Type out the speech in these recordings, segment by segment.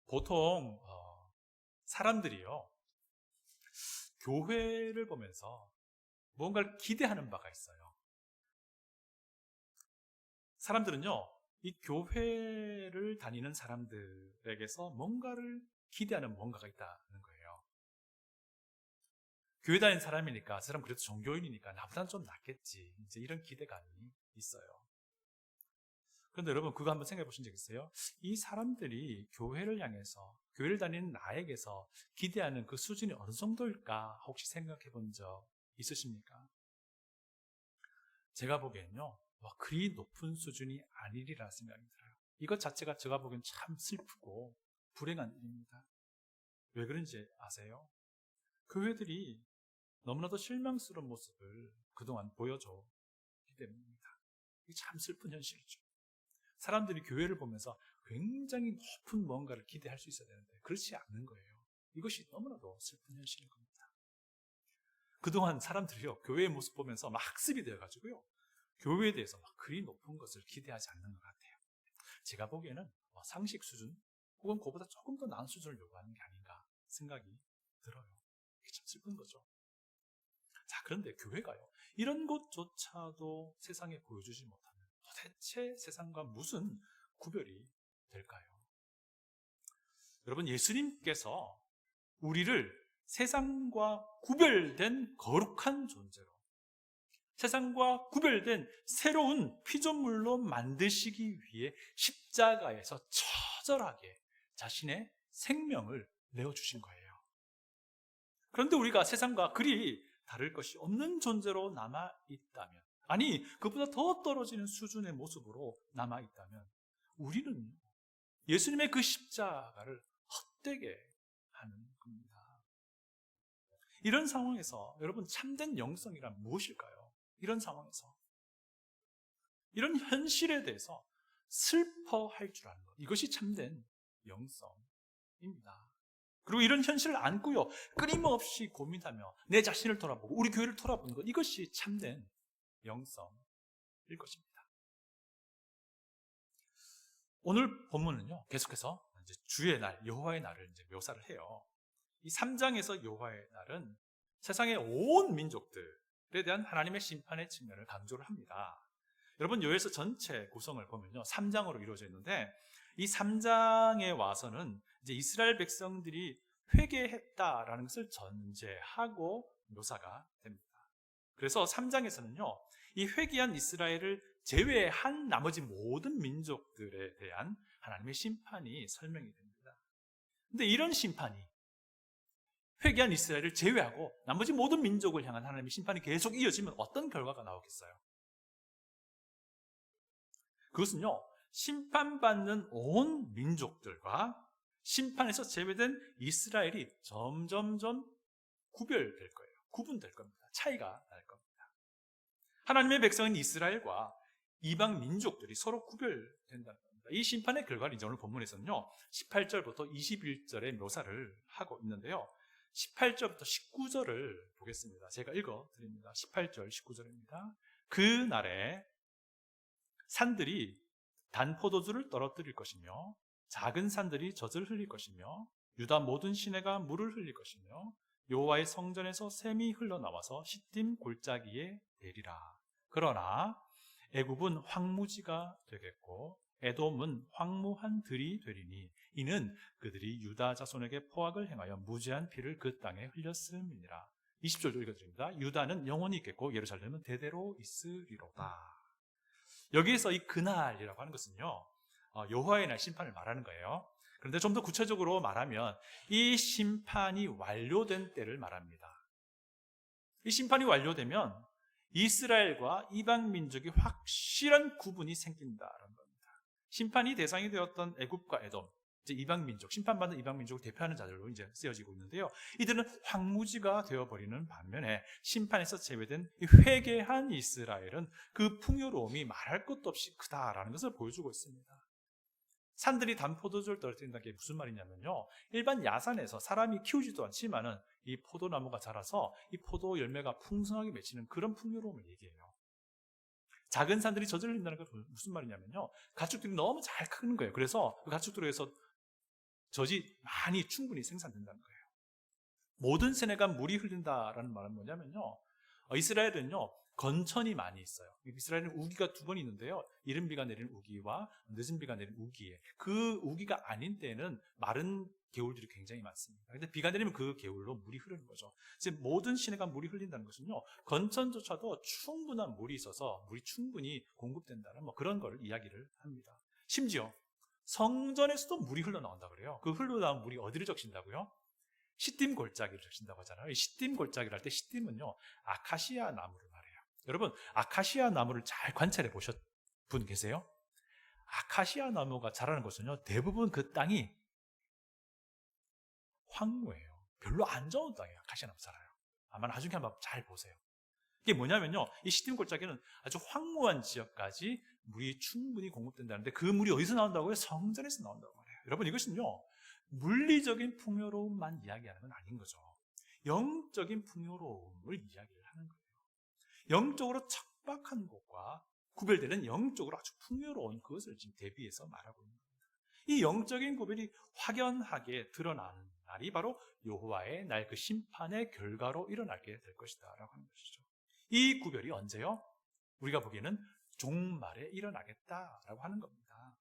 보통 사람들이요, 교회를 보면서 뭔가를 기대하는 바가 있어요. 사람들은요, 이 교회를 다니는 사람들에게서 뭔가를 기대하는 뭔가가 있다는 거예요. 교회 다니는 사람이니까, 그 사람 그래도 종교인이니까 나보다는 좀 낫겠지, 이제 이런 기대감이 있어요. 그런데 여러분, 그거 한번 생각해 보신 적 있어요? 이 사람들이 교회를 향해서, 교회를 다니는 나에게서 기대하는 그 수준이 어느 정도일까 혹시 생각해 본 적 있으십니까? 제가 보기엔요, 그리 높은 수준이 아니리라 생각이 들어요. 이것 자체가 제가 보기엔 참 슬프고 불행한 일입니다. 왜 그런지 아세요? 교회들이 너무나도 실망스러운 모습을 그동안 보여줬기 때문입니다. 이게 참 슬픈 현실이죠. 사람들이 교회를 보면서 굉장히 높은 뭔가를 기대할 수 있어야 되는데 그렇지 않는 거예요. 이것이 너무나도 슬픈 현실인 겁니다. 그동안 사람들이요, 교회의 모습 보면서 막 학습이 되어가지고요, 교회에 대해서 막 그리 높은 것을 기대하지 않는 것 같아요. 제가 보기에는 상식 수준 혹은 그보다 조금 더 나은 수준을 요구하는 게 아닌가 생각이 들어요. 이게 참 슬픈 거죠. 자, 그런데 교회가요, 이런 것조차도 세상에 보여주지 못하면 도대체 세상과 무슨 구별이 될까요? 여러분, 예수님께서 우리를 세상과 구별된 거룩한 존재로, 세상과 구별된 새로운 피조물로 만드시기 위해 십자가에서 처절하게 자신의 생명을 내어주신 거예요. 그런데 우리가 세상과 그리 다를 것이 없는 존재로 남아있다면, 아니 그보다 더 떨어지는 수준의 모습으로 남아있다면 우리는 예수님의 그 십자가를 헛되게 하는 겁니다. 이런 상황에서 여러분, 참된 영성이란 무엇일까요? 이런 상황에서 이런 현실에 대해서 슬퍼할 줄 아는 것, 이것이 참된 영성입니다. 그리고 이런 현실을 안고요, 끊임없이 고민하며 내 자신을 돌아보고 우리 교회를 돌아보는 것, 이것이 참된 영성일 것입니다. 오늘 본문은요, 계속해서 이제 주의 날, 여호와의 날을 이제 묘사를 해요. 이 3장에서 여호와의 날은 세상의 온 민족들에 대한 하나님의 심판의 측면을 강조를 합니다. 여러분, 요에서 전체 구성을 보면요, 3장으로 이루어져 있는데, 이 3장에 와서는 이제 이스라엘 백성들이 회개했다라는 것을 전제하고 묘사가 됩니다. 그래서 3장에서는요, 이 회개한 이스라엘을 제외한 나머지 모든 민족들에 대한 하나님의 심판이 설명이 됩니다. 근데 이런 심판이, 회개한 이스라엘을 제외하고 나머지 모든 민족을 향한 하나님의 심판이 계속 이어지면 어떤 결과가 나오겠어요? 그것은요, 심판받는 온 민족들과 심판에서 제외된 이스라엘이 점점점 구별될 거예요. 구분될 겁니다. 차이가 날 겁니다. 하나님의 백성인 이스라엘과 이방 민족들이 서로 구별된다는 겁니다. 이 심판의 결과를 이제 오늘 본문에서는요, 18절부터 21절의 묘사를 하고 있는데요, 18절부터 19절을 보겠습니다. 제가 읽어드립니다. 18절, 19절입니다. 그 날에 산들이 단 포도주를 떨어뜨릴 것이며 작은 산들이 젖을 흘릴 것이며 유다 모든 시내가 물을 흘릴 것이며 여호와의 성전에서 샘이 흘러나와서 시딤 골짜기에 내리라. 그러나 애굽은 황무지가 되겠고 에돔은 황무한 들이 되리니 이는 그들이 유다 자손에게 포악을 행하여 무죄한 피를 그 땅에 흘렸음이니라. 20절도 읽어드립니다. 유다는 영원히 있겠고 예루살렘은 대대로 있으리로다. 여기에서 이 그날이라고 하는 것은요, 여호와의 날 심판을 말하는 거예요. 그런데 좀 더 구체적으로 말하면 이 심판이 완료된 때를 말합니다. 이 심판이 완료되면 이스라엘과 이방 민족이 확실한 구분이 생긴다는 겁니다. 심판이 대상이 되었던 애굽과 에돔, 이제 이방 민족, 심판받는 이방 민족을 대표하는 자들로 이제 쓰여지고 있는데요, 이들은 황무지가 되어버리는 반면에 심판에서 제외된 회개한 이스라엘은 그 풍요로움이 말할 것도 없이 크다라는 것을 보여주고 있습니다. 산들이 단 포도주를 떨어뜨린다는 게 무슨 말이냐면요, 일반 야산에서 사람이 키우지도 않지만은 이 포도나무가 자라서 이 포도 열매가 풍성하게 맺히는 그런 풍요로움을 얘기해요. 작은 산들이 젖을 흘린다는 게 무슨 말이냐면요, 가축들이 너무 잘 크는 거예요. 그래서 그 가축들에서 젖이 많이 충분히 생산된다는 거예요. 모든 세네가 물이 흘린다라는 말은 뭐냐면요, 이스라엘은요 건천이 많이 있어요. 이스라엘은 우기가 두 번 있는데요, 이른 비가 내리는 우기와 늦은 비가 내리는 우기에, 그 우기가 아닌 때는 마른 개울들이 굉장히 많습니다. 근데 비가 내리면 그 개울로 물이 흐르는 거죠. 이제 모든 시내가 물이 흘린다는 것은요, 건천조차도 충분한 물이 있어서 물이 충분히 공급된다는 그런 걸 이야기를 합니다. 심지어 성전에서도 물이 흘러나온다 그래요. 그 흘러나온 물이 어디를 적신다고요? 시딤 골짜기를 적신다고 하잖아요. 이 시딤 골짜기를 할 때, 시딤은요 아카시아 나무를 말해요. 여러분, 아카시아 나무를 잘 관찰해 보셨 분 계세요? 아카시아 나무가 자라는 곳은요, 대부분 그 땅이 황무예요. 별로 안 좋은 땅이에요. 아카시아 나무 자라요. 아마 나중에 한번 잘 보세요. 이게 뭐냐면요, 이 시딤 골짜기는 아주 황무한 지역까지 물이 충분히 공급된다는데, 그 물이 어디서 나온다고요? 성전에서 나온다고 말해요. 여러분, 이것은요 물리적인 풍요로움만 이야기하는 건 아닌 거죠. 영적인 풍요로움을 이야기를 하는 거예요. 영적으로 척박한 곳과 구별되는 영적으로 아주 풍요로운 그것을 지금 대비해서 말하고 있는 겁니다. 이 영적인 구별이 확연하게 드러나는 날이 바로 여호와의 날, 그 심판의 결과로 일어나게 될 것이다 라고 하는 것이죠. 이 구별이 언제요? 우리가 보기에는 종말에 일어나겠다라고 하는 겁니다.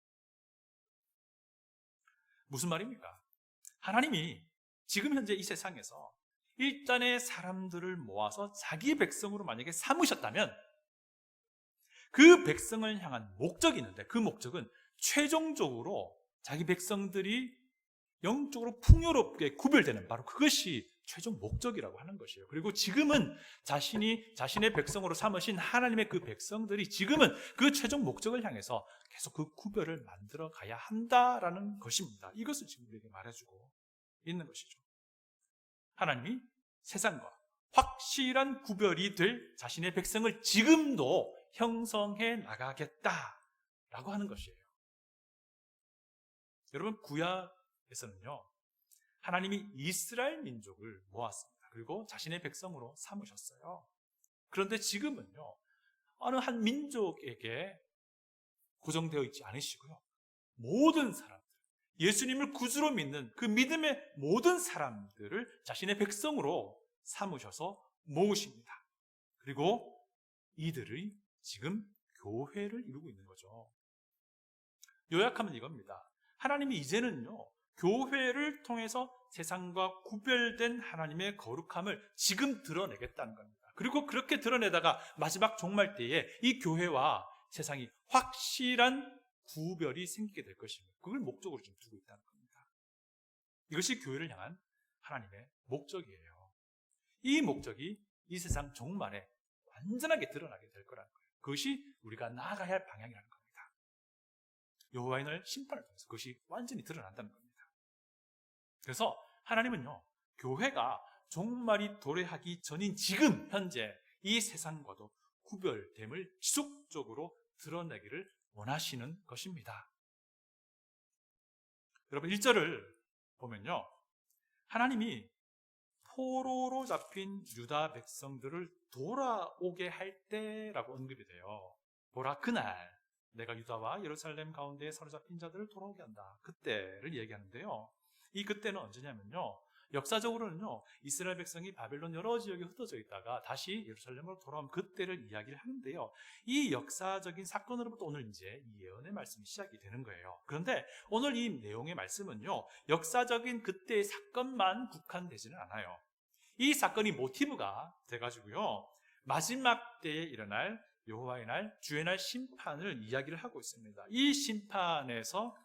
무슨 말입니까? 하나님이 지금 현재 이 세상에서 일단의 사람들을 모아서 자기 백성으로 만약에 삼으셨다면, 그 백성을 향한 목적이 있는데, 그 목적은 최종적으로 자기 백성들이 영적으로 풍요롭게 구별되는, 바로 그것이 최종 목적이라고 하는 것이에요. 그리고 지금은 자신의 백성으로 삼으신 하나님의 그 백성들이 지금은 그 최종 목적을 향해서 계속 그 구별을 만들어 가야 한다라는 것입니다. 이것을 지금 우리에게 말해주고 있는 것이죠. 하나님이 세상과 확실한 구별이 될 자신의 백성을 지금도 형성해 나가겠다라고 하는 것이에요. 여러분, 구약에서는요, 하나님이 이스라엘 민족을 모았습니다. 그리고 자신의 백성으로 삼으셨어요. 그런데 지금은요, 어느 한 민족에게 고정되어 있지 않으시고요, 모든 사람들, 예수님을 구주로 믿는 그 믿음의 모든 사람들을 자신의 백성으로 삼으셔서 모으십니다. 그리고 이들이 지금 교회를 이루고 있는 거죠. 요약하면 이겁니다. 하나님이 이제는요, 교회를 통해서 세상과 구별된 하나님의 거룩함을 지금 드러내겠다는 겁니다. 그리고 그렇게 드러내다가 마지막 종말 때에 이 교회와 세상이 확실한 구별이 생기게 될 것입니다. 그걸 목적으로 지금 두고 있다는 겁니다. 이것이 교회를 향한 하나님의 목적이에요. 이 목적이 이 세상 종말에 완전하게 드러나게 될 거라는 거예요. 그것이 우리가 나아가야 할 방향이라는 겁니다. 여호와의 날 심판을 통해서 그것이 완전히 드러난다는 겁니다. 그래서 하나님은요, 교회가 종말이 도래하기 전인 지금 현재 이 세상과도 구별됨을 지속적으로 드러내기를 원하시는 것입니다. 여러분, 1절을 보면요, 하나님이 포로로 잡힌 유다 백성들을 돌아오게 할 때라고 언급이 돼요. 보라, 그날 내가 유다와 예루살렘 가운데 사로잡힌 자들을 돌아오게 한다. 그때를 얘기하는데요, 이 그때는 언제냐면요, 역사적으로는요, 이스라엘 백성이 바벨론 여러 지역에 흩어져 있다가 다시 예루살렘으로 돌아온 그때를 이야기를 하는데요, 이 역사적인 사건으로부터 오늘 이제 이 예언의 말씀이 시작이 되는 거예요. 그런데 오늘 이 내용의 말씀은요, 역사적인 그때의 사건만 국한되지는 않아요. 이 사건이 모티브가 돼가지고요, 마지막 때에 일어날 여호와의 날, 주의 날 심판을 이야기를 하고 있습니다. 이 심판에서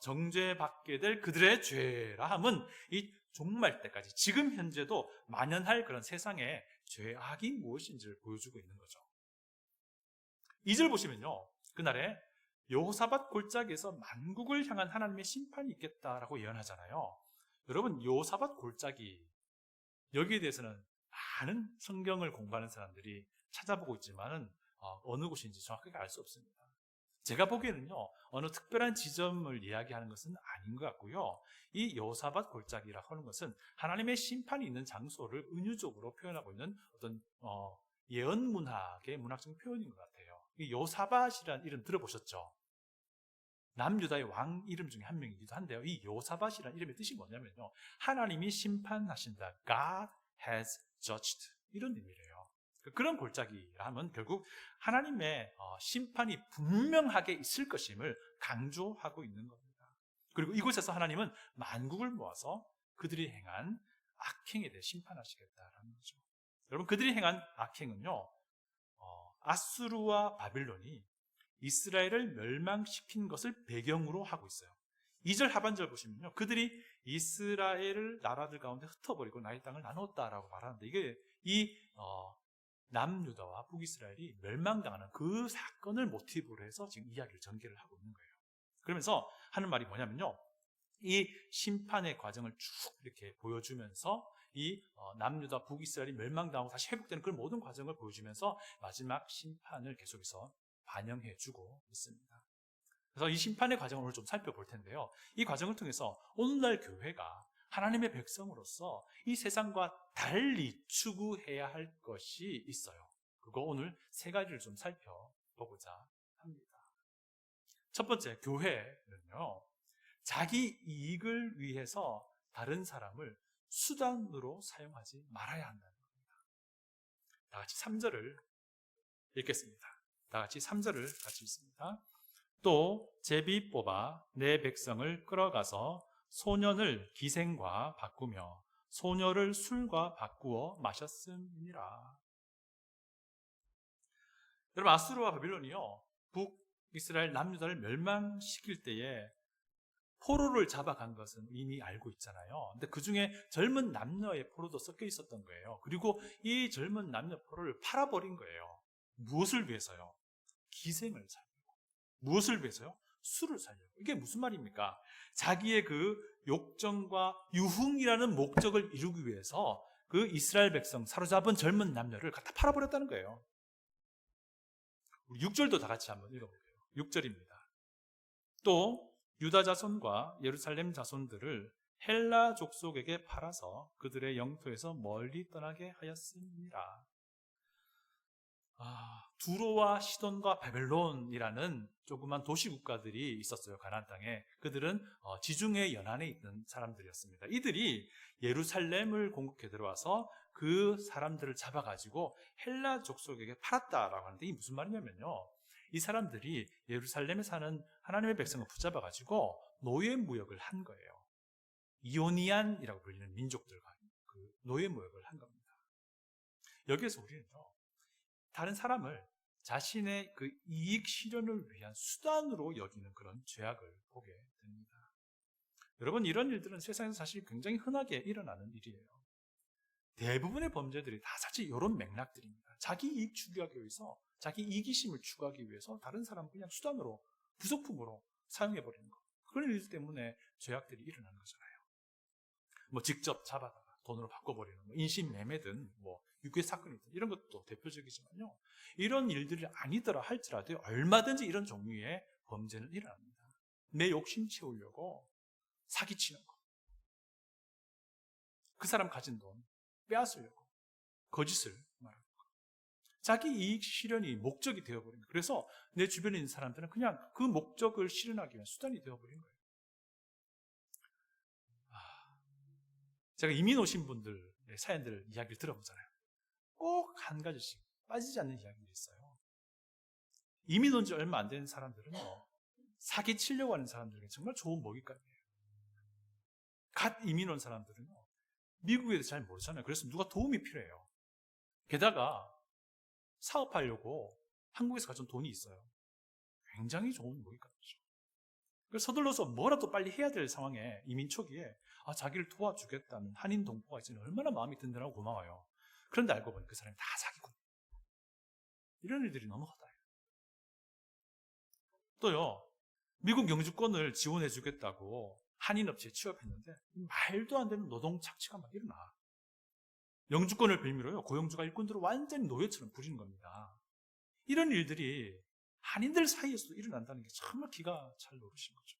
정죄받게 될 그들의 죄라함은 이 종말 때까지 지금 현재도 만연할 그런 세상의 죄악이 무엇인지를 보여주고 있는 거죠. 2절 보시면요, 그날에 여호사밧 골짜기에서 만국을 향한 하나님의 심판이 있겠다라고 예언하잖아요. 여러분, 여호사밧 골짜기, 여기에 대해서는 많은 성경을 공부하는 사람들이 찾아보고 있지만은 어느 곳인지 정확하게 알 수 없습니다. 제가 보기에는요, 어느 특별한 지점을 이야기하는 것은 아닌 것 같고요, 이 여호사밧 골짜기라고 하는 것은 하나님의 심판이 있는 장소를 은유적으로 표현하고 있는 어떤 예언 문학의 문학적 표현인 것 같아요. 이 여호사밧이라는 이름 들어보셨죠? 남유다의 왕 이름 중에 한 명이기도 한데요. 이 요사밧이라는 이름의 뜻이 뭐냐면요, 하나님이 심판하신다, God has judged, 이런 의미래요. 그런 골짜기라면 결국 하나님의 심판이 분명하게 있을 것임을 강조하고 있는 겁니다. 그리고 이곳에서 하나님은 만국을 모아서 그들이 행한 악행에 대해 심판하시겠다라는 거죠. 여러분, 그들이 행한 악행은요, 아수르와 바빌론이 이스라엘을 멸망시킨 것을 배경으로 하고 있어요. 2절 하반절 보시면요, 그들이 이스라엘을 나라들 가운데 흩어버리고 나의 땅을 나눴다라고 말하는데, 이게 이 남유다와 북이스라엘이 멸망당하는 그 사건을 모티브로 해서 지금 이야기를 전개를 하고 있는 거예요. 그러면서 하는 말이 뭐냐면요, 이 심판의 과정을 쭉 이렇게 보여주면서 이 남유다 북이스라엘이 멸망당하고 다시 회복되는 그런 모든 과정을 보여주면서 마지막 심판을 계속해서 반영해주고 있습니다. 그래서 이 심판의 과정을 오늘 좀 살펴볼 텐데요, 이 과정을 통해서 오늘날 교회가 하나님의 백성으로서 이 세상과 달리 추구해야 할 것이 있어요. 그거 오늘 세 가지를 좀 살펴보고자 합니다. 첫 번째, 교회는요, 자기 이익을 위해서 다른 사람을 수단으로 사용하지 말아야 한다는 겁니다. 다 같이 3절을 읽겠습니다. 다 같이 3절을 같이 읽습니다. 또 제비 뽑아 내 백성을 끌어가서 소년을 기생과 바꾸며 소녀를 술과 바꾸어 마셨음이니라. 여러분, 아수르와 바빌론이요, 북이스라엘 남유다를 멸망시킬 때에 포로를 잡아간 것은 이미 알고 있잖아요. 근데 그 중에 젊은 남녀의 포로도 섞여 있었던 거예요. 그리고 이 젊은 남녀 포로를 팔아버린 거예요. 무엇을 위해서요? 기생을 살려고. 무엇을 위해서요? 술을 살려고. 이게 무슨 말입니까? 자기의 그 욕정과 유흥이라는 목적을 이루기 위해서 그 이스라엘 백성 사로잡은 젊은 남녀를 갖다 팔아버렸다는 거예요. 우리 6절도 다 같이 한번 읽어볼게요. 6절입니다. 또 유다 자손과 예루살렘 자손들을 헬라 족속에게 팔아서 그들의 영토에서 멀리 떠나게 하였습니다. 두로와 시돈과 바벨론이라는 조그만 도시 국가들이 있었어요. 가나안 땅에. 그들은 지중해 연안에 있는 사람들이었습니다. 이들이 예루살렘을 공격해 들어와서 그 사람들을 잡아가지고 헬라 족속에게 팔았다라고 하는데, 이게 무슨 말이냐면요, 이 사람들이 예루살렘에 사는 하나님의 백성을 붙잡아가지고 노예 무역을 한 거예요. 이오니안이라고 불리는 민족들과 그 노예 무역을 한 겁니다. 여기에서 우리는요, 다른 사람을 자신의 그 이익 실현을 위한 수단으로 여기는 그런 죄악을 보게 됩니다. 여러분, 이런 일들은 세상에서 사실 굉장히 흔하게 일어나는 일이에요. 대부분의 범죄들이 다 사실 이런 맥락들입니다. 자기 이익 추구하기 위해서, 자기 이기심을 추구하기 위해서 다른 사람을 그냥 수단으로, 부속품으로 사용해버리는 것. 그런 일 때문에 죄악들이 일어나는 거잖아요. 뭐 직접 잡아다가 돈으로 바꿔버리는, 인신매매든 유괴 사건이든 이런 것도 대표적이지만요, 이런 일들이 아니더라 할지라도 얼마든지 이런 종류의 범죄는 일어납니다. 내 욕심 채우려고 사기치는 거, 그 사람 가진 돈 빼앗으려고 거짓을 말하는 거, 자기 이익 실현이 목적이 되어버린 거예요. 그래서 내 주변에 있는 사람들은 그냥 그 목적을 실현하기 위한 수단이 되어버린 거예요. 제가 이민 오신 분들의 사연들 이야기를 들어보잖아요. 꼭 한 가지씩 빠지지 않는 이야기들이 있어요. 이민 온 지 얼마 안 된 사람들은요, 사기 치려고 하는 사람들에게 정말 좋은 먹잇감이에요. 갓 이민 온 사람들은요, 미국에 대해서 잘 모르잖아요. 그래서 누가 도움이 필요해요. 게다가 사업하려고 한국에서 가져온 돈이 있어요. 굉장히 좋은 먹잇감이죠. 그래서 서둘러서 뭐라도 빨리 해야 될 상황에, 이민 초기에 자기를 도와주겠다는 한인 동포가 있으니 얼마나 마음이 든든하고 고마워요. 그런데 알고 보니 그 사람이 다 사기꾼. 이런 일들이 너무 허다해요. 또요, 미국 영주권을 지원해 주겠다고 한인 업체에 취업했는데 말도 안 되는 노동 착취가 막 일어나. 영주권을 빌미로요, 고용주가 일꾼들을 완전히 노예처럼 부리는 겁니다. 이런 일들이 한인들 사이에서도 일어난다는 게 정말 기가 잘 노릇인 거죠.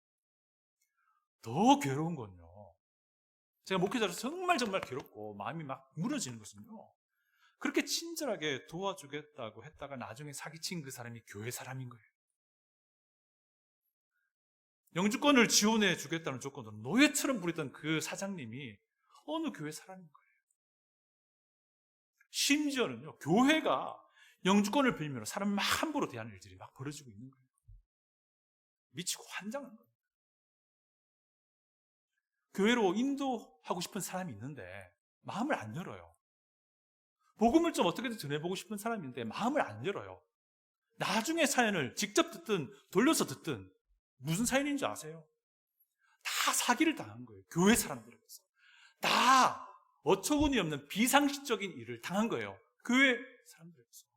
더 괴로운 건요, 제가 목회자로서 정말 괴롭고 마음이 막 무너지는 것은요, 그렇게 친절하게 도와주겠다고 했다가 나중에 사기친 그 사람이 교회 사람인 거예요. 영주권을 지원해 주겠다는 조건으로 노예처럼 부리던 그 사장님이 어느 교회 사람인 거예요. 심지어는요, 교회가 영주권을 빌미로 사람을 함부로 대하는 일들이 막 벌어지고 있는 거예요. 미치고 환장한 거예요. 교회로 인도하고 싶은 사람이 있는데 마음을 안 열어요. 복음을 좀 어떻게든 전해보고 싶은 사람인데 마음을 안 열어요. 나중에 사연을 직접 듣든 돌려서 듣든 무슨 사연인지 아세요? 다 사기를 당한 거예요. 교회 사람들에게서. 다 어처구니 없는 비상식적인 일을 당한 거예요. 교회 사람들에게서.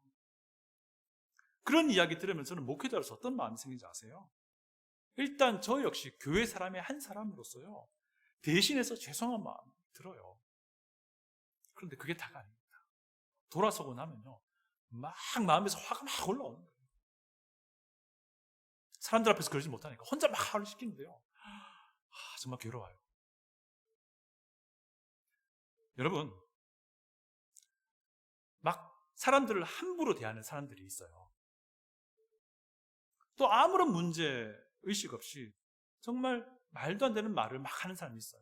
그런 이야기 들으면 저는 목회자로서 어떤 마음이 생긴지 아세요? 일단 저 역시 교회 사람의 한 사람으로서요, 대신해서 죄송한 마음이 들어요. 그런데 그게 다가 아닙니다. 돌아서고 나면요, 막 마음에서 화가 막 올라오는 거예요. 사람들 앞에서 그러지 못하니까 혼자 막 화를 시키는데요, 정말 괴로워요. 여러분, 막 사람들을 함부로 대하는 사람들이 있어요. 또 아무런 문제 의식 없이 정말 말도 안 되는 말을 막 하는 사람이 있어요.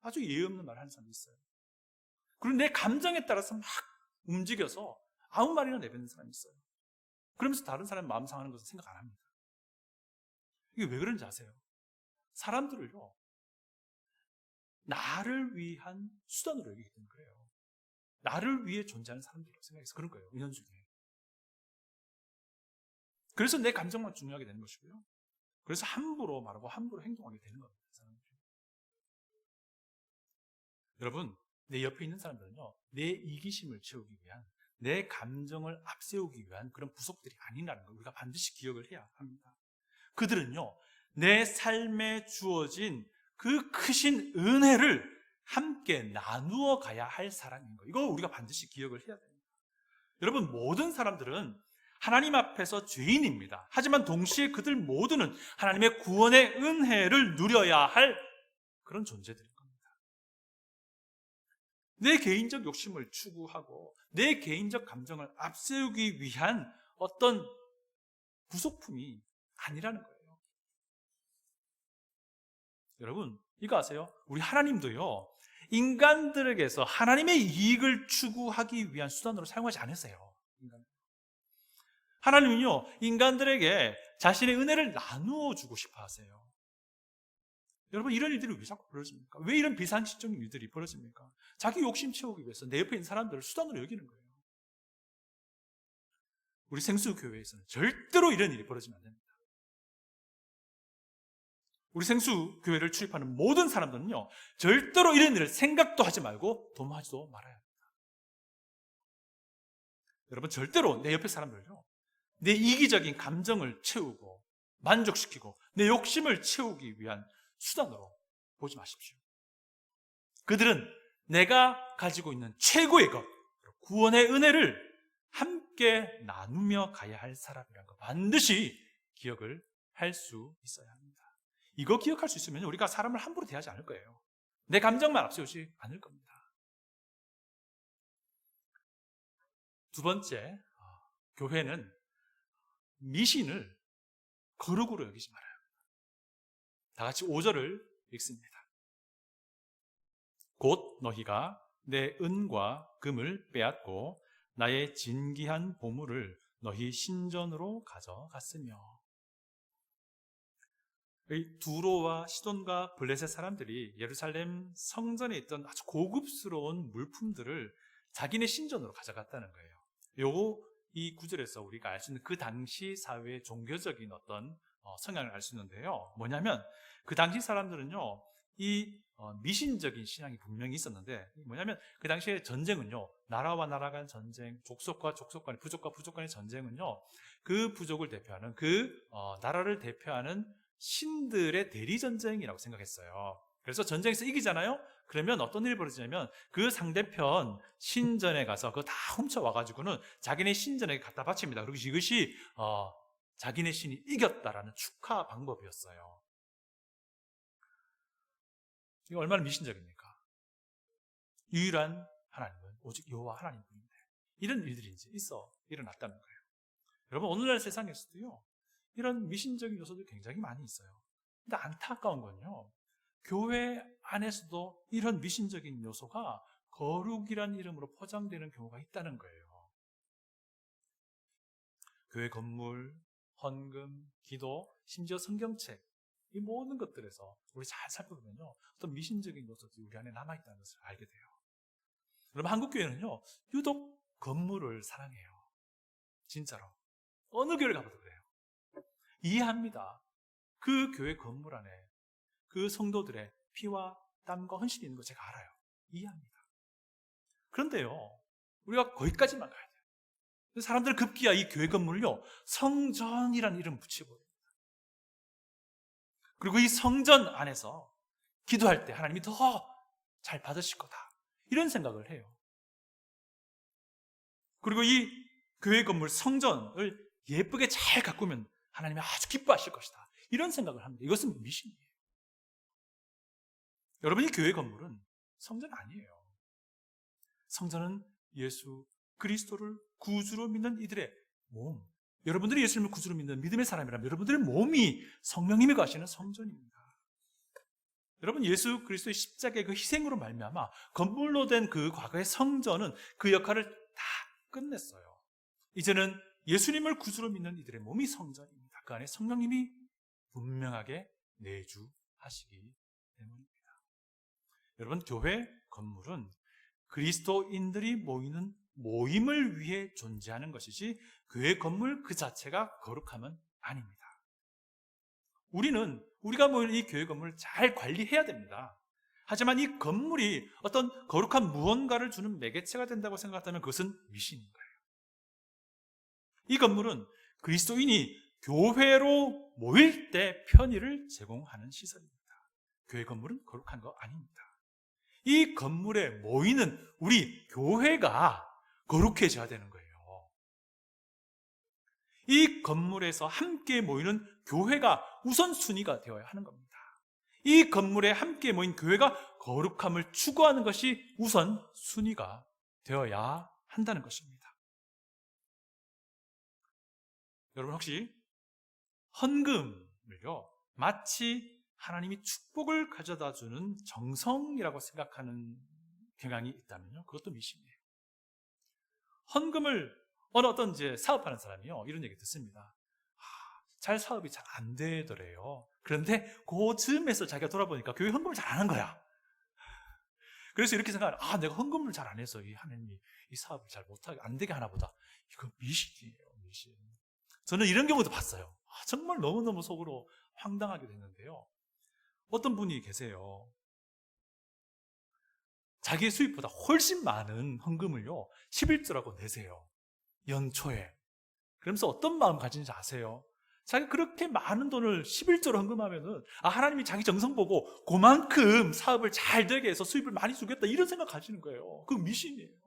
아주 예의 없는 말을 하는 사람이 있어요. 그리고 내 감정에 따라서 막 움직여서 아무 말이나 내뱉는 사람이 있어요. 그러면서 다른 사람 마음 상하는 것을 생각 안 합니다. 이게 왜 그런지 아세요? 사람들을요, 나를 위한 수단으로 여기기 때문에 그래요. 나를 위해 존재하는 사람들이라고 생각해서 그런 거예요, 은연중에. 그래서 내 감정만 중요하게 되는 것이고요. 그래서 함부로 말하고 함부로 행동하게 되는 겁니다, 사람들이. 여러분, 내 옆에 있는 사람들은요, 내 이기심을 채우기 위한, 내 감정을 앞세우기 위한 그런 부속들이 아니라는 걸 우리가 반드시 기억을 해야 합니다. 그들은요, 내 삶에 주어진 그 크신 은혜를 함께 나누어 가야 할 사람인 거예요. 이거 우리가 반드시 기억을 해야 됩니다. 여러분, 모든 사람들은 하나님 앞에서 죄인입니다. 하지만 동시에 그들 모두는 하나님의 구원의 은혜를 누려야 할 그런 존재들인 겁니다. 내 개인적 욕심을 추구하고 내 개인적 감정을 앞세우기 위한 어떤 부속품이 아니라는 거예요. 여러분, 이거 아세요? 우리 하나님도요, 인간들에게서 하나님의 이익을 추구하기 위한 수단으로 사용하지 않으세요. 하나님은요, 인간들에게 자신의 은혜를 나누어 주고 싶어 하세요. 여러분, 이런 일들이 왜 자꾸 벌어집니까? 왜 이런 비상식적인 일들이 벌어집니까? 자기 욕심 채우기 위해서 내 옆에 있는 사람들을 수단으로 여기는 거예요. 우리 생수교회에서는 절대로 이런 일이 벌어지면 안 됩니다. 우리 생수교회를 출입하는 모든 사람들은요, 절대로 이런 일을 생각도 하지 말고 도모하지도 말아야 합니다. 여러분, 절대로 내 옆에 사람들은요, 내 이기적인 감정을 채우고 만족시키고 내 욕심을 채우기 위한 수단으로 보지 마십시오. 그들은 내가 가지고 있는 최고의 것, 구원의 은혜를 함께 나누며 가야 할 사람이라는 거 반드시 기억을 할 수 있어야 합니다. 이거 기억할 수 있으면 우리가 사람을 함부로 대하지 않을 거예요. 내 감정만 앞세우지 않을 겁니다. 두 번째, 교회는 미신을 거룩으로 여기지 말아요. 다 같이 5절을 읽습니다. 곧 너희가 내 은과 금을 빼앗고 나의 진귀한 보물을 너희 신전으로 가져갔으며. 두로와 시돈과 블레셋 사람들이 예루살렘 성전에 있던 아주 고급스러운 물품들을 자기네 신전으로 가져갔다는 거예요. 이 구절에서 우리가 알 수 있는 그 당시 사회의 종교적인 어떤 성향을 알 수 있는데요. 뭐냐면 그 당시 사람들은요, 이 미신적인 신앙이 분명히 있었는데, 뭐냐면 그 당시에 전쟁은요, 나라와 나라 간 전쟁, 족속과 족속 간의, 부족과 부족 간의 전쟁은요, 그 부족을 대표하는 그 나라를 대표하는 신들의 대리 전쟁이라고 생각했어요. 그래서 전쟁에서 이기잖아요. 그러면 어떤 일이 벌어지냐면 그 상대편 신전에 가서 그거 다 훔쳐와가지고는 자기네 신전에 갖다 바칩니다. 그리고 이것이 자기네 신이 이겼다라는 축하 방법이었어요. 이거 얼마나 미신적입니까? 유일한 하나님은 오직 여호와 하나님뿐인데 이런 일들이 이제 일어났다는 거예요. 여러분, 오늘날 세상에서도요, 이런 미신적인 요소들이 굉장히 많이 있어요. 근데 안타까운 건요, 교회 안에서도 이런 미신적인 요소가 거룩이란 이름으로 포장되는 경우가 있다는 거예요. 교회 건물, 헌금, 기도, 심지어 성경책, 이 모든 것들에서 우리 잘 살펴보면요, 어떤 미신적인 요소들이 우리 안에 남아있다는 것을 알게 돼요. 여러분, 한국교회는요, 유독 건물을 사랑해요. 진짜로. 어느 교회를 가봐도 그래요. 이해합니다. 그 교회 건물 안에 그 성도들의 피와 땀과 헌신이 있는 거 제가 알아요. 이해합니다. 그런데요, 우리가 거기까지만 가야 돼요. 사람들은 급기야 이 교회 건물을요, 성전이라는 이름 붙여버립니다. 그리고 이 성전 안에서 기도할 때 하나님이 더 잘 받으실 거다, 이런 생각을 해요. 그리고 이 교회 건물 성전을 예쁘게 잘 가꾸면 하나님이 아주 기뻐하실 것이다, 이런 생각을 합니다. 이것은 미신이에요. 여러분, 이 교회 건물은 성전 아니에요. 성전은 예수 그리스도를 구주로 믿는 이들의 몸, 여러분들이 예수님을 구주로 믿는 믿음의 사람이라면 여러분들의 몸이 성령님이 가시는 성전입니다. 여러분, 예수 그리스도의 십자가의 그 희생으로 말미암아 건물로 된 그 과거의 성전은 그 역할을 다 끝냈어요. 이제는 예수님을 구주로 믿는 이들의 몸이 성전입니다. 그 안에 성령님이 분명하게 내주하시기 때문입니다. 여러분, 교회 건물은 그리스도인들이 모이는 모임을 위해 존재하는 것이지 교회 건물 그 자체가 거룩함은 아닙니다. 우리가 모이는 이 교회 건물을 잘 관리해야 됩니다. 하지만 이 건물이 어떤 거룩한 무언가를 주는 매개체가 된다고 생각한다면 그것은 미신인 거예요. 이 건물은 그리스도인이 교회로 모일 때 편의를 제공하는 시설입니다. 교회 건물은 거룩한 거 아닙니다. 이 건물에 모이는 우리 교회가 거룩해져야 되는 거예요. 이 건물에서 함께 모이는 교회가 우선순위가 되어야 하는 겁니다. 이 건물에 함께 모인 교회가 거룩함을 추구하는 것이 우선순위가 되어야 한다는 것입니다. 여러분, 혹시 헌금을요, 마치 하나님이 축복을 가져다 주는 정성이라고 생각하는 경향이 있다면요, 그것도 미신이에요. 헌금을 어떤 이제 사업하는 사람이요, 이런 얘기 듣습니다. 잘 사업이 잘 안 되더래요. 그런데 그 즈음에서 자기가 돌아보니까 교회 헌금을 잘 안 한 거야. 그래서 이렇게 생각하는, 내가 헌금을 잘 안 해서 이 하나님이 이 사업을 잘 못하게 안 되게 하나 보다. 이거 미신이에요, 미신. 저는 이런 경우도 봤어요. 정말 너무너무 속으로 황당하게 됐는데요. 어떤 분이 계세요. 자기의 수입보다 훨씬 많은 헌금을요, 11조라고 내세요. 연초에. 그러면서 어떤 마음 가지는지 아세요? 자기가 그렇게 많은 돈을 11조로 헌금하면은, 하나님이 자기 정성 보고 그만큼 사업을 잘 되게 해서 수입을 많이 주겠다, 이런 생각 가지는 거예요. 그건 미신이에요.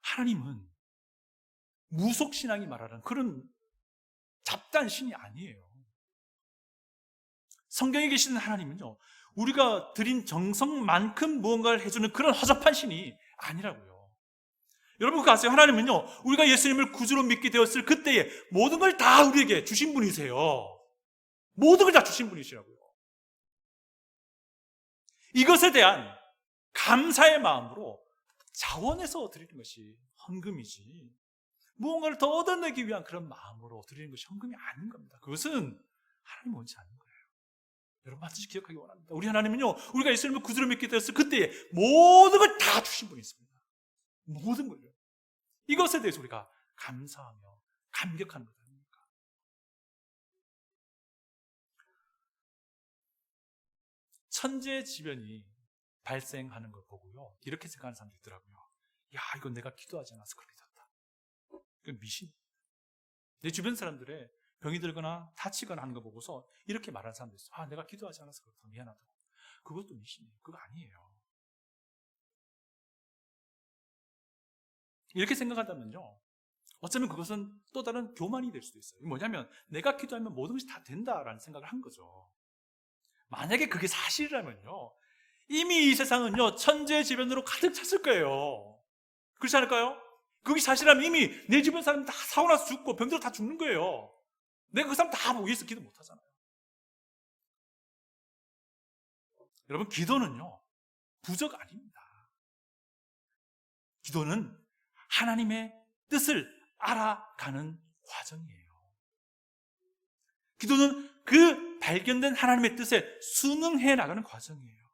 하나님은 무속신앙이 말하는 그런 잡다한 신이 아니에요. 성경에 계시는 하나님은요, 우리가 드린 정성만큼 무언가를 해주는 그런 허접한 신이 아니라고요. 여러분, 그거 아세요? 하나님은요, 우리가 예수님을 구주로 믿게 되었을 그때에 모든 걸 다 우리에게 주신 분이세요. 모든 걸 다 주신 분이시라고요. 이것에 대한 감사의 마음으로 자원해서 드리는 것이 헌금이지, 무언가를 더 얻어내기 위한 그런 마음으로 드리는 것이 헌금이 아닌 겁니다. 그것은 하나님 원치 않는 거예요. 여러분, 반드시 기억하기 원합니다. 우리 하나님은요, 우리가 예수님을 구주로 믿게 되었을 그때에 모든 걸 다 주신 분이 있습니다. 모든 걸요. 이것에 대해서 우리가 감사하며 감격하는 것 아닙니까? 천재지변이 발생하는 걸 보고요, 이렇게 생각하는 사람도 있더라고요. 이건 내가 기도하지 않아서 그렇게 됐다. 이건 미신. 내 주변 사람들의 병이 들거나 다치거나 하는 거 보고서 이렇게 말하는 사람도 있어요. 내가 기도하지 않아서 그렇다, 미안하다고. 그것도 미신이에요. 그거 아니에요. 이렇게 생각한다면요, 어쩌면 그것은 또 다른 교만이 될 수도 있어요. 뭐냐면, 내가 기도하면 모든 것이 다 된다라는 생각을 한 거죠. 만약에 그게 사실이라면요, 이미 이 세상은요, 천재지변으로 가득 찼을 거예요. 그렇지 않을까요? 거기 사실은 이미 내 주변 사람 다 사고 나서 죽고 병들어 다 죽는 거예요. 내가 그 사람 다 보기 위해서 기도 못 하잖아요. 여러분, 기도는요, 부적 아닙니다. 기도는 하나님의 뜻을 알아가는 과정이에요. 기도는 그 발견된 하나님의 뜻에 순응해 나가는 과정이에요.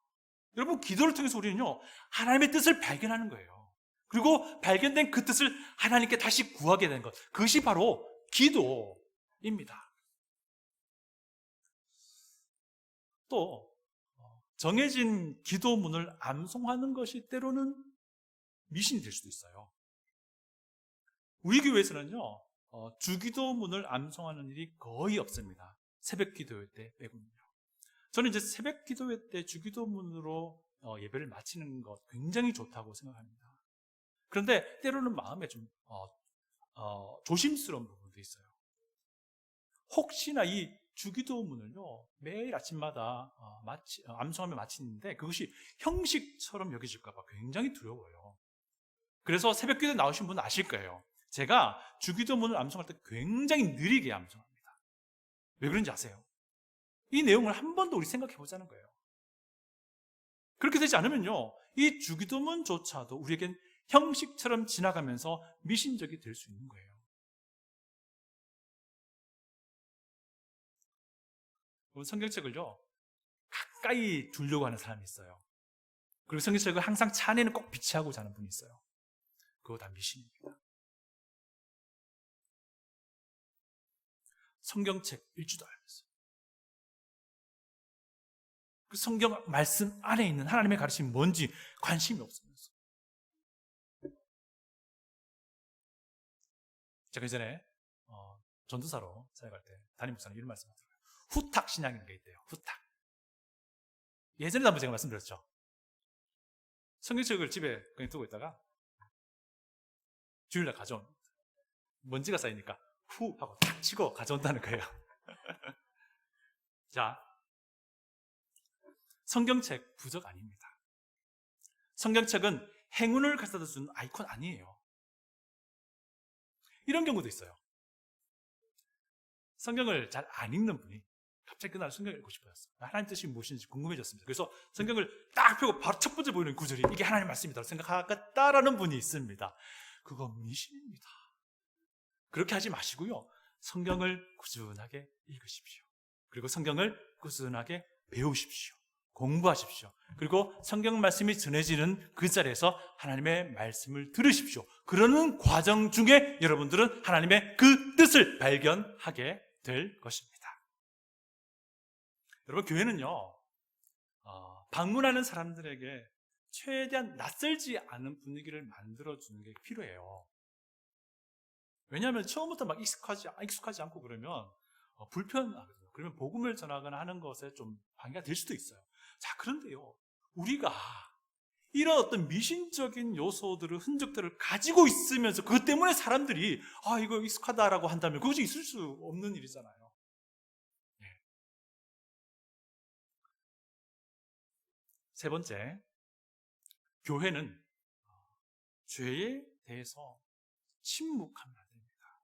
여러분, 기도를 통해서 우리는요, 하나님의 뜻을 발견하는 거예요. 그리고 발견된 그 뜻을 하나님께 다시 구하게 되는 것, 그것이 바로 기도입니다. 또 정해진 기도문을 암송하는 것이 때로는 미신이 될 수도 있어요. 우리 교회에서는요, 주기도문을 암송하는 일이 거의 없습니다. 새벽 기도회 때 빼고는요. 저는 이제 새벽 기도회 때 주기도문으로 예배를 마치는 것 굉장히 좋다고 생각합니다. 그런데 때로는 마음에 좀 조심스러운 부분도 있어요. 혹시나 이 주기도문을요, 매일 아침마다 암송하며 마치는데 그것이 형식처럼 여겨질까 봐 굉장히 두려워요. 그래서 새벽 기도에 나오신 분은 아실 거예요. 제가 주기도문을 암송할 때 굉장히 느리게 암송합니다. 왜 그런지 아세요? 이 내용을 한 번 더 우리 생각해 보자는 거예요. 그렇게 되지 않으면요, 이 주기도문조차도 우리에겐 형식처럼 지나가면서 미신적이 될 수 있는 거예요. 성경책을요, 가까이 두려고 하는 사람이 있어요. 그리고 성경책을 항상 차 안에는 꼭 비치하고 자는 분이 있어요. 그거 다 미신입니다. 성경책 읽지도 않았어요. 그 성경 말씀 안에 있는 하나님의 가르침이 뭔지 관심이 없으면서. 제가 예전에 전도사로 사역할 때 담임 목사님 이런 말씀을 하더라고요. 후탁 신앙이라는 게 있대요. 후탁. 예전에도 한번 제가 말씀드렸죠. 성경책을 집에 그냥 두고 있다가 주일날 가져온 먼지가 쌓이니까 후 하고 탁 치고 가져온다는 거예요. 자, 성경책 부적 아닙니다. 성경책은 행운을 가져다 주는 아이콘 아니에요. 이런 경우도 있어요. 성경을 잘 안 읽는 분이 갑자기 그날 성경을 읽고 싶어졌어요. 하나님 뜻이 무엇인지 궁금해졌습니다. 그래서 성경을 딱 펴고 바로 첫 번째 보이는 구절이 이게 하나님 말씀이다 생각하겠다라는 분이 있습니다. 그건 미신입니다. 그렇게 하지 마시고요, 성경을 꾸준하게 읽으십시오. 그리고 성경을 꾸준하게 배우십시오. 공부하십시오. 그리고 성경 말씀이 전해지는 그 자리에서 하나님의 말씀을 들으십시오. 그러는 과정 중에 여러분들은 하나님의 그 뜻을 발견하게 될 것입니다. 여러분, 교회는요, 방문하는 사람들에게 최대한 낯설지 않은 분위기를 만들어주는 게 필요해요. 왜냐하면 처음부터 막 익숙하지 않고 그러면 불편하거든요. 그러면 복음을 전하거나 하는 것에 좀 방해가 될 수도 있어요. 자, 그런데요, 우리가 이런 어떤 미신적인 요소들을, 흔적들을 가지고 있으면서 그것 때문에 사람들이 이거 익숙하다라고 한다면 그것이 있을 수 없는 일이잖아요. 네. 세 번째, 교회는 죄에 대해서 침묵하면 안 됩니다.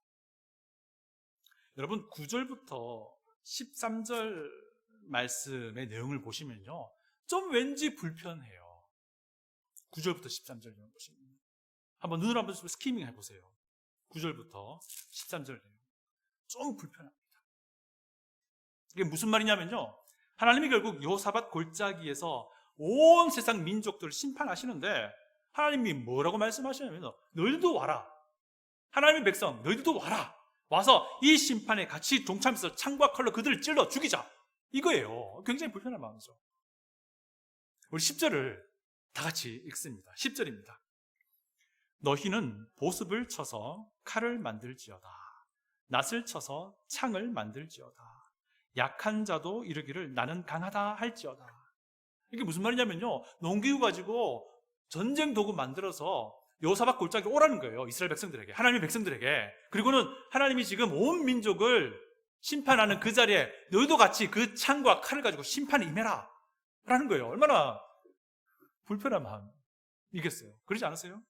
여러분, 9절부터 13절 말씀의 내용을 보시면요, 좀 왠지 불편해요. 9절부터 13절 내용 보시면 한번 눈으로 한번 스키밍 해보세요. 9절부터 13절 내용 좀 불편합니다. 이게 무슨 말이냐면요, 하나님이 결국 여호사밧 골짜기에서 온 세상 민족들을 심판하시는데 하나님이 뭐라고 말씀하시냐면 너희들도 와라, 하나님의 백성 너희들도 와라, 와서 이 심판에 같이 동참해서 창과 칼로 그들을 찔러 죽이자, 이거예요. 굉장히 불편한 마음이죠. 우리 10절을 다 같이 읽습니다. 10절입니다. 너희는 보습을 쳐서 칼을 만들지어다, 낫을 쳐서 창을 만들지어다, 약한 자도 이르기를 나는 강하다 할지어다. 이게 무슨 말이냐면요, 농기구 가지고 전쟁 도구 만들어서 여호사밧 골짜기 오라는 거예요. 이스라엘 백성들에게, 하나님의 백성들에게. 그리고는 하나님이 지금 온 민족을 심판하는 그 자리에 너희도 같이 그 창과 칼을 가지고 심판에 임해라 라는 거예요. 얼마나 불편한 마음이겠어요. 그러지 않으세요?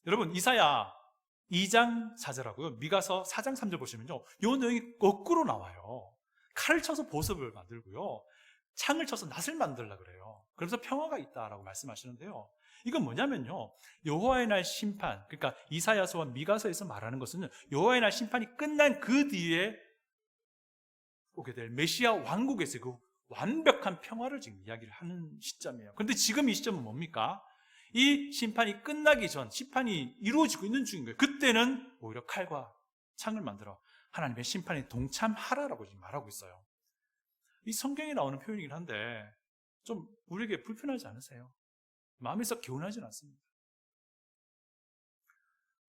여러분, 이사야 2장 4절하고요 미가서 4장 3절 보시면요, 요 내용이 거꾸로 나와요. 칼을 쳐서 보습을 만들고요, 창을 쳐서 낫을 만들려고 그래요. 그래서 평화가 있다라고 말씀하시는데요, 이건 뭐냐면요, 여호와의 날 심판, 그러니까 이사야서와 미가서에서 말하는 것은 여호와의 날 심판이 끝난 그 뒤에 오게 될 메시아 왕국에서 그 완벽한 평화를 지금 이야기를 하는 시점이에요. 그런데 지금 이 시점은 뭡니까? 이 심판이 끝나기 전, 심판이 이루어지고 있는 중인 거예요. 그때는 오히려 칼과 창을 만들어 하나님의 심판에 동참하라라고 지금 말하고 있어요. 이 성경에 나오는 표현이긴 한데 좀 우리에게 불편하지 않으세요? 마음에서 개운하지는 않습니다.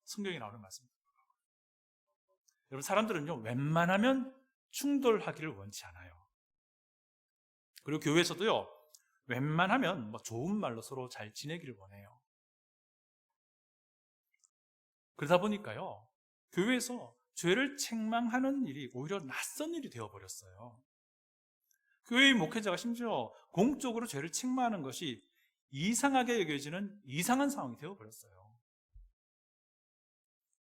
성경에 나오는 말씀입니다. 여러분, 사람들은요, 웬만하면 충돌하기를 원치 않아요. 그리고 교회에서도요, 웬만하면 좋은 말로 서로 잘 지내기를 원해요. 그러다 보니까요, 교회에서 죄를 책망하는 일이 오히려 낯선 일이 되어버렸어요. 교회의 목회자가 심지어 공적으로 죄를 책망하는 것이 이상하게 여겨지는 이상한 상황이 되어버렸어요.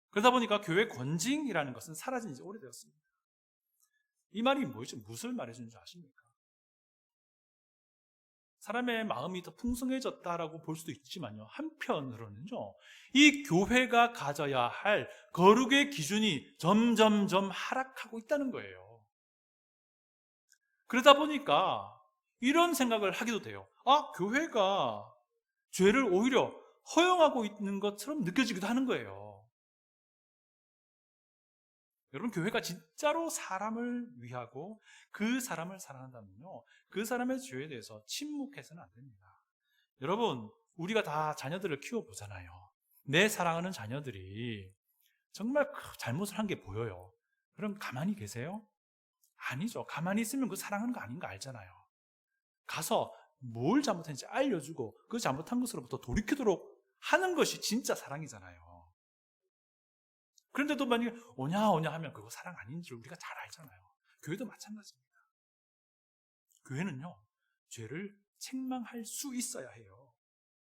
그러다 보니까 교회 권징이라는 것은 사라진 지 오래되었습니다. 이 말이 뭐죠? 무엇을 말해주는 줄 아십니까? 사람의 마음이 더 풍성해졌다라고 볼 수도 있지만요, 한편으로는요, 이 교회가 가져야 할 거룩의 기준이 점점점 하락하고 있다는 거예요. 그러다 보니까 이런 생각을 하기도 돼요. 아, 교회가 죄를 오히려 허용하고 있는 것처럼 느껴지기도 하는 거예요. 여러분, 교회가 진짜로 사람을 위하고 그 사람을 사랑한다면요, 그 사람의 죄에 대해서 침묵해서는 안 됩니다. 여러분, 우리가 다 자녀들을 키워보잖아요. 내 사랑하는 자녀들이 정말 잘못을 한 게 보여요. 그럼 가만히 계세요? 아니죠. 가만히 있으면 그 사랑하는 거 아닌 거 알잖아요. 가서 뭘 잘못했는지 알려주고 그 잘못한 것으로부터 돌이키도록 하는 것이 진짜 사랑이잖아요. 그런데도 만약에 오냐 하면 그거 사랑 아닌 줄 우리가 잘 알잖아요. 교회도 마찬가지입니다. 교회는요, 죄를 책망할 수 있어야 해요.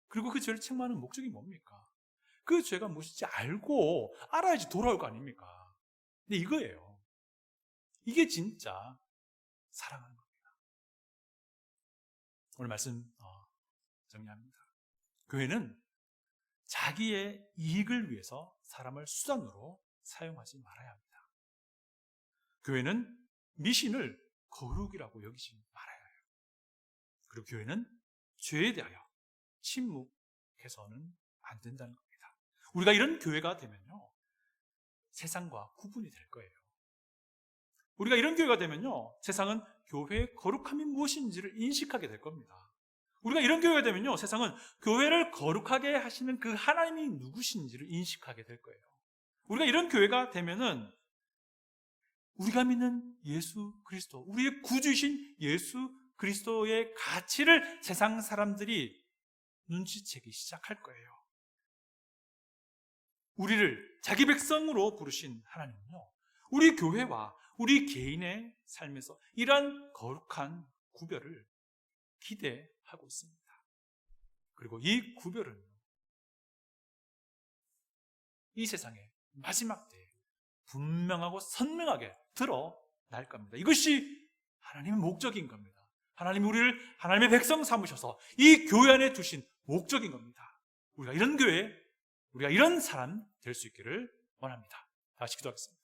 그리고 그 죄를 책망하는 목적이 뭡니까? 그 죄가 무엇인지 알고 알아야지 돌아올 거 아닙니까? 근데 이거예요. 이게 진짜 사랑하는 겁니다. 오늘 말씀 정리합니다. 교회는 자기의 이익을 위해서 사람을 수단으로 사용하지 말아야 합니다. 교회는 미신을 거룩이라고 여기지 말아야 해요. 그리고 교회는 죄에 대하여 침묵해서는 안 된다는 겁니다. 우리가 이런 교회가 되면요, 세상과 구분이 될 거예요. 우리가 이런 교회가 되면요, 세상은 교회의 거룩함이 무엇인지를 인식하게 될 겁니다. 우리가 이런 교회가 되면요, 세상은 교회를 거룩하게 하시는 그 하나님이 누구신지를 인식하게 될 거예요. 우리가 이런 교회가 되면은 우리가 믿는 예수 그리스도, 우리의 구주이신 예수 그리스도의 가치를 세상 사람들이 눈치채기 시작할 거예요. 우리를 자기 백성으로 부르신 하나님은요, 우리 교회와 우리 개인의 삶에서 이러한 거룩한 구별을 기대하고 있습니다. 그리고 이 구별은 이 세상의 마지막 때에 분명하고 선명하게 드러날 겁니다. 이것이 하나님의 목적인 겁니다. 하나님이 우리를 하나님의 백성 삼으셔서 이 교회 안에 두신 목적인 겁니다. 우리가 이런 교회, 우리가 이런 사람 될 수 있기를 원합니다. 다시 기도하겠습니다.